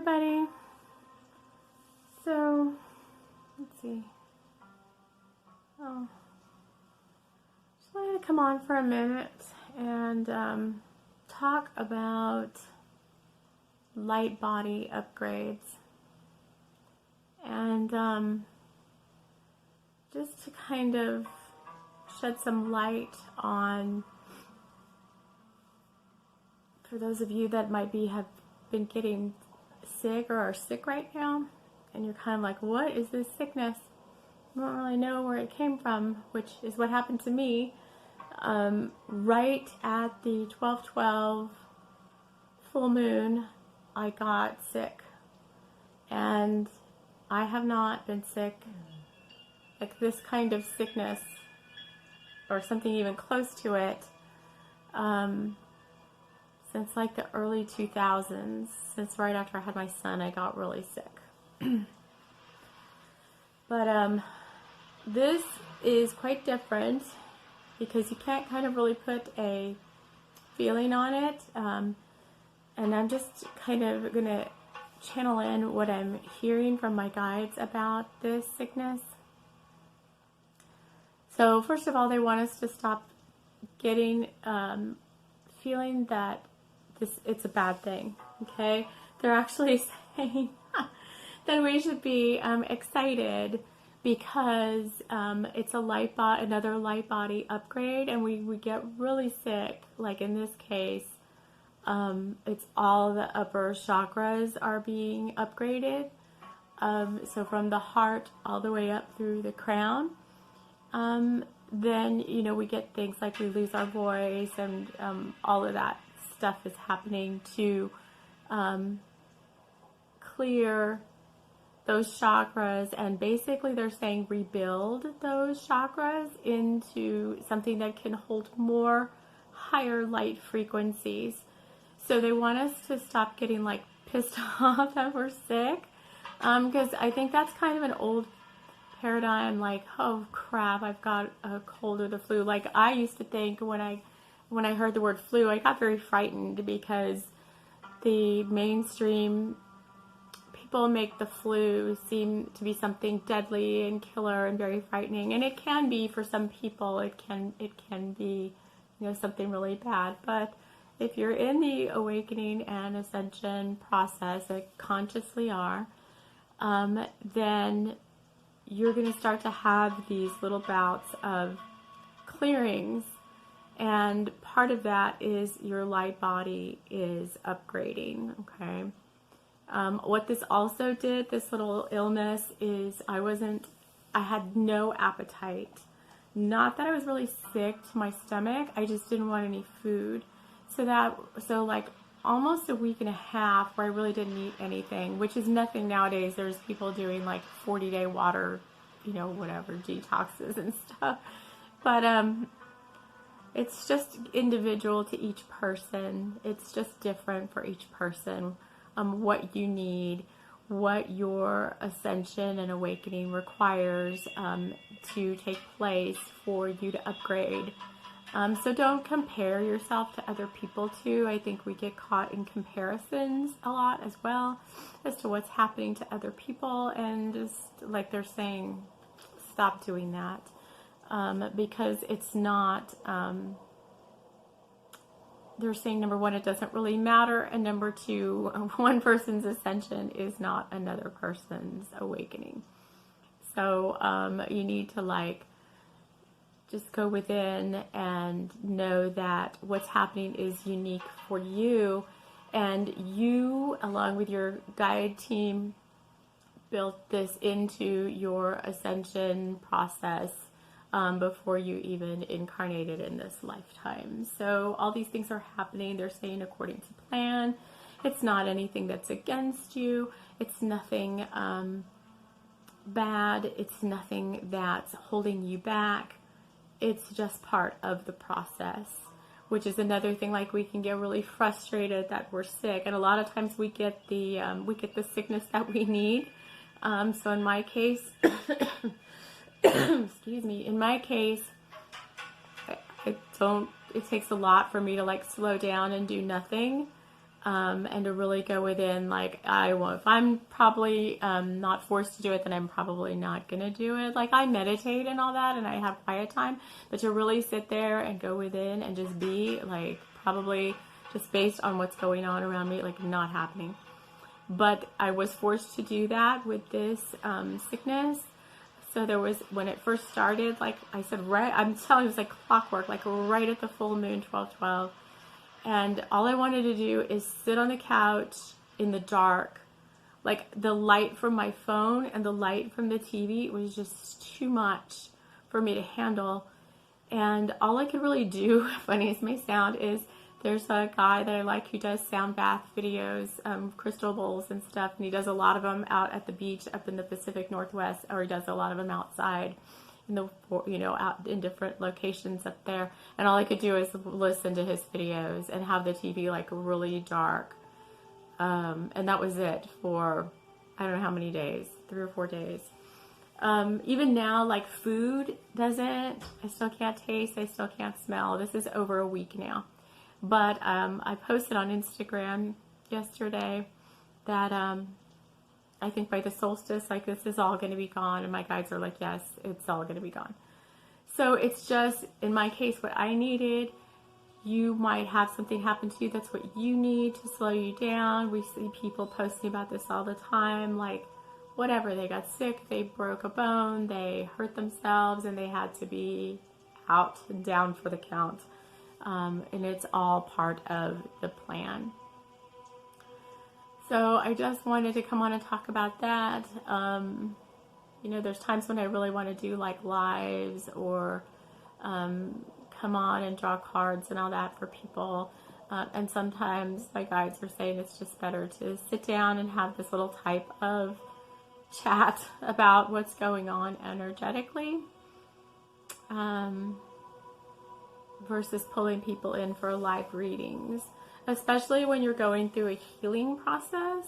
everybody. So, let's see. Just wanted to come on for a minute and talk about light body upgrades. And just to kind of shed some light on, for those of you that might have been getting sick or are sick right now, and you're kind of like, what is this sickness? I don't really know where it came from, which is what happened to me. Right at the 12/12 full moon, I got sick. And I have not been sick, like this kind of sickness, or something even close to it, since like the early 2000s. Since right after I had my son, I got really sick. But this is quite different because you can't kind of really put a feeling on it. And I'm just kind of going to channel in what I'm hearing from my guides about this sickness. So first of all, they want us to stop getting, feeling that it's a bad thing, okay? They're actually saying that we should be excited because it's another light body upgrade, and we get really sick. Like in this case, it's all the upper chakras are being upgraded. So from the heart all the way up through the crown. Then, we get things like we lose our voice, and all of that stuff is happening to clear those chakras, and basically they're saying rebuild those chakras into something that can hold more higher light frequencies. So they want us to stop getting like pissed off that we're sick, because I think that's kind of an old paradigm, like, oh crap, I've got a cold or the flu. Like I used to think when I heard the word flu, I got very frightened because the mainstream people make the flu seem to be something deadly and killer and very frightening, and it can be for some people. It can be, something really bad. But if you're in the awakening and ascension process, that consciously are, then you're going to start to have these little bouts of clearings, and part of that is your light body is upgrading, okay? What this also did, this little illness, is I had no appetite. Not that I was really sick to my stomach, I just didn't want any food. So like almost a week and a half where I really didn't eat anything, which is nothing nowadays. There's people doing like 40-day water, whatever, detoxes and stuff. But it's just individual to each person. It's just different for each person, what you need, what your ascension and awakening requires to take place for you to upgrade. So don't compare yourself to other people too. I think we get caught in comparisons a lot as well as to what's happening to other people, and just like they're saying, stop doing that, because it's not, they're saying, number one, it doesn't really matter, and number two, one person's ascension is not another person's awakening. So you need to just go within and know that what's happening is unique for you, and you, along with your guide team, built this into your ascension process before you even incarnated in this lifetime. So all these things are happening. They're saying according to plan. It's not anything that's against you. It's nothing bad. It's nothing that's holding you back. It's just part of the process, which is another thing. Like, we can get really frustrated that we're sick, and a lot of times we get the sickness that we need. So in my case, excuse me, in my case, it takes a lot for me to slow down and do nothing. and to really go within, like, if I'm probably not forced to do it, then I'm probably not going to do it. Like, I meditate and all that, and I have quiet time, but to really sit there and go within and just be, like, probably just based on what's going on around me, like, not happening. But I was forced to do that with this sickness. So there was, when it first started, like I said, I'm telling you, it was like clockwork, like right at the full moon, 12/12. And all I wanted to do is sit on the couch in the dark. Like, the light from my phone and the light from the TV was just too much for me to handle. And all I could really do, funny as may sound, is there's a guy that I like who does sound bath videos, crystal bowls and stuff. And he does a lot of them out at the beach up in the Pacific Northwest, or he does a lot of them outside in the, out in different locations up there. And all I could do is listen to his videos and have the TV like really dark. And that was it for, I don't know how many days, 3 or 4 days. Even now, like, food I still can't taste, I still can't smell. This is over a week now. But I posted on Instagram yesterday that I think by the solstice, like, this is all going to be gone. And my guides are like, yes, it's all going to be gone. So it's just, in my case, what I needed. You might have something happen to you that's what you need to slow you down. We see people posting about this all the time, like, whatever, they got sick, they broke a bone, they hurt themselves, and they had to be out and down for the count. And it's all part of the plan. So I just wanted to come on and talk about that. There's times when I really want to do like lives or come on and draw cards and all that for people. And sometimes my guides are saying it's just better to sit down and have this little type of chat about what's going on energetically, versus pulling people in for live readings, especially when you're going through a healing process.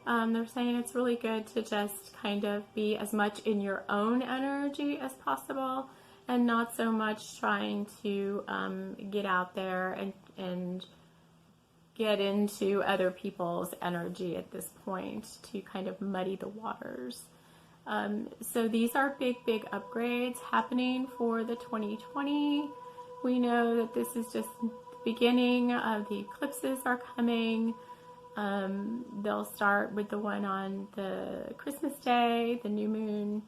They're saying it's really good to just kind of be as much in your own energy as possible and not so much trying to get out there and get into other people's energy at this point to kind of muddy the waters. So these are big upgrades happening for the 2020. We know that this is just the beginning of the eclipses are coming. They'll start with the one on the Christmas Day, the new moon,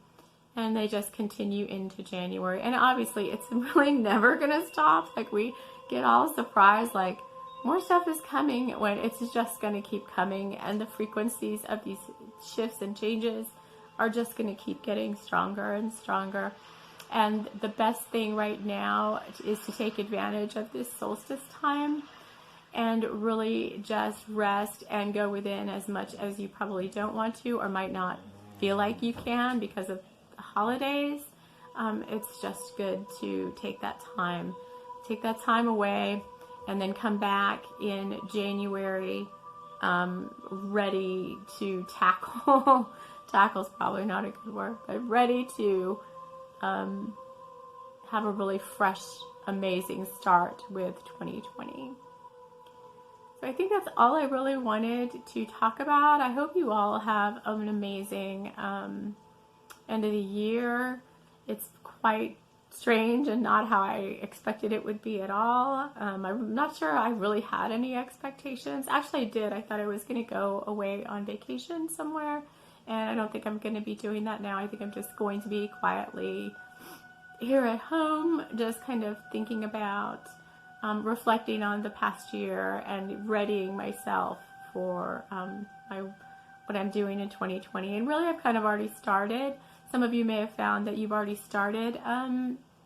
and they just continue into January. And obviously it's really never gonna stop. Like, we get all surprised, like, more stuff is coming, when it's just gonna keep coming, and the frequencies of these shifts and changes are just gonna keep getting stronger and stronger. And the best thing right now is to take advantage of this solstice time and really just rest and go within as much as you probably don't want to or might not feel like you can because of the holidays. It's just good to take that time away, and then come back in January ready to tackle. Tackle's probably not a good word, but ready to have a really fresh, amazing start with 2020. So I think that's all I really wanted to talk about. I hope you all have an amazing end of the year. It's quite strange and not how I expected it would be at all. I'm not sure I really had any expectations. Actually, I did. I thought I was going to go away on vacation somewhere, and I don't think I'm going to be doing that now. I think I'm just going to be quietly here at home, just kind of thinking about reflecting on the past year and readying myself for what I'm doing in 2020. And really, I've kind of already started. Some of you may have found that you've already started.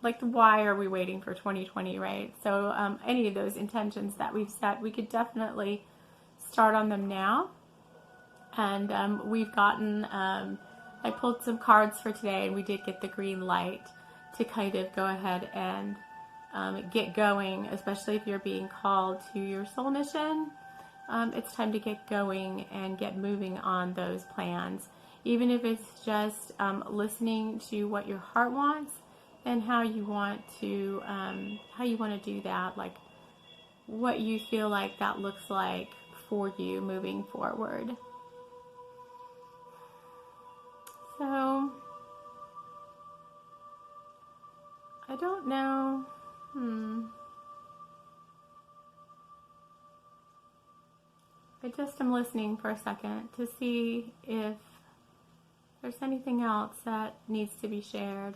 Like, why are we waiting for 2020, right? So any of those intentions that we've set, we could definitely start on them now. And we've gotten, I pulled some cards for today, and we did get the green light to kind of go ahead and get going, especially if you're being called to your soul mission. It's time to get going and get moving on those plans, even if it's just listening to what your heart wants and how you want to do that, like what you feel like that looks like for you moving forward. So, I don't know. I just am listening for a second to see if there's anything else that needs to be shared.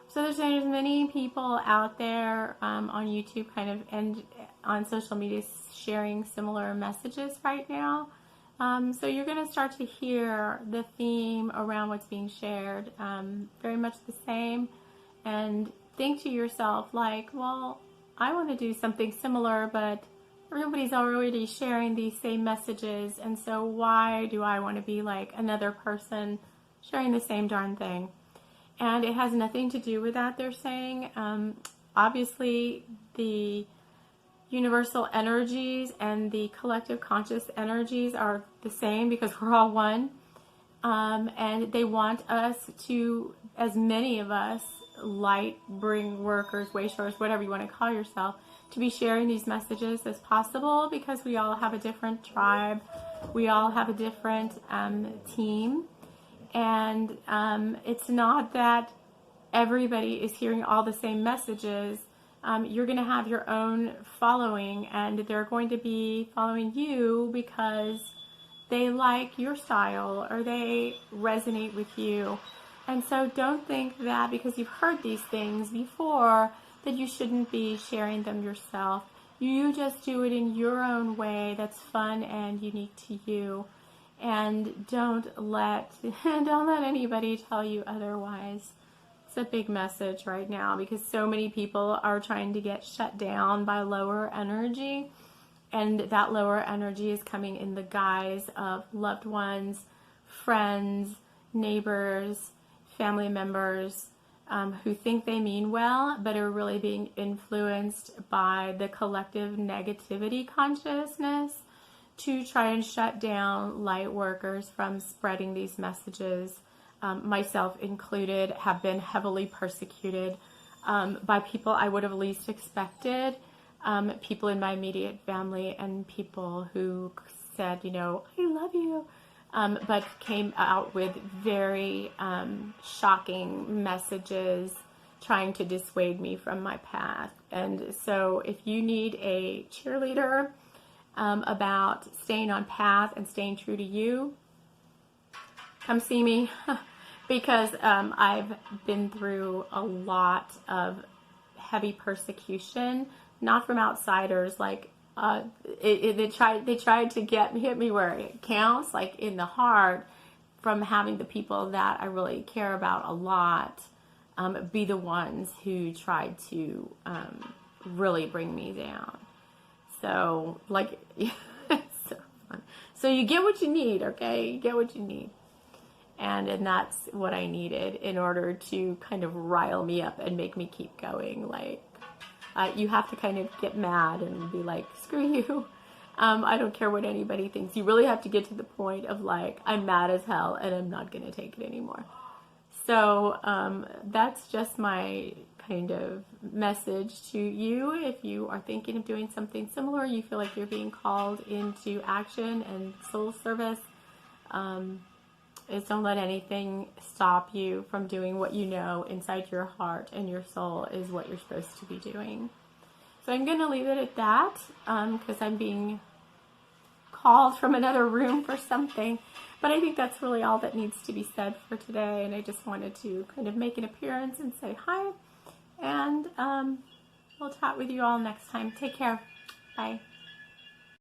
So there's many people out there on YouTube kind of and on social media sharing similar messages right now. So you're going to start to hear the theme around what's being shared, very much the same, and think to yourself like, well, I want to do something similar, but everybody's already sharing these same messages, and so why do I want to be like another person sharing the same darn thing? And it has nothing to do with that, they're saying. Obviously, the universal energies and the collective conscious energies are the same because we're all one. And they want us to, as many of us, light bring workers, wayshowers, whatever you want to call yourself, to be sharing these messages as possible, because we all have a different tribe. We all have a different team. And it's not that everybody is hearing all the same messages. You're going to have your own following, and they're going to be following you because they like your style or they resonate with you. And so don't think that because you've heard these things before that you shouldn't be sharing them yourself. You just do it in your own way that's fun and unique to you. And don't let anybody tell you otherwise. It's a big message right now because so many people are trying to get shut down by lower energy, and that lower energy is coming in the guise of loved ones, friends, neighbors, family members who think they mean well but are really being influenced by the collective negativity consciousness to try and shut down light workers from spreading these messages. Myself included, have been heavily persecuted by people I would have least expected, people in my immediate family and people who said, you know, I love you, but came out with very shocking messages trying to dissuade me from my path. And so if you need a cheerleader about staying on path and staying true to you, come see me because I've been through a lot of heavy persecution, not from outsiders. Like they tried to hit me where it counts, like in the heart, from having the people that I really care about a lot be the ones who tried to really bring me down. So, like, it's so fun. So you get what you need, okay? You get what you need. And that's what I needed in order to kind of rile me up and make me keep going. Like, you have to kind of get mad and be like, screw you. I don't care what anybody thinks. You really have to get to the point of like, I'm mad as hell and I'm not going to take it anymore. So that's just my kind of message to you. If you are thinking of doing something similar, you feel like you're being called into action and soul service, is don't let anything stop you from doing what you know inside your heart and your soul is what you're supposed to be doing. So I'm going to leave it at that because I'm being called from another room for something. But I think that's really all that needs to be said for today. And I just wanted to kind of make an appearance and say hi. And we'll chat with you all next time. Take care. Bye.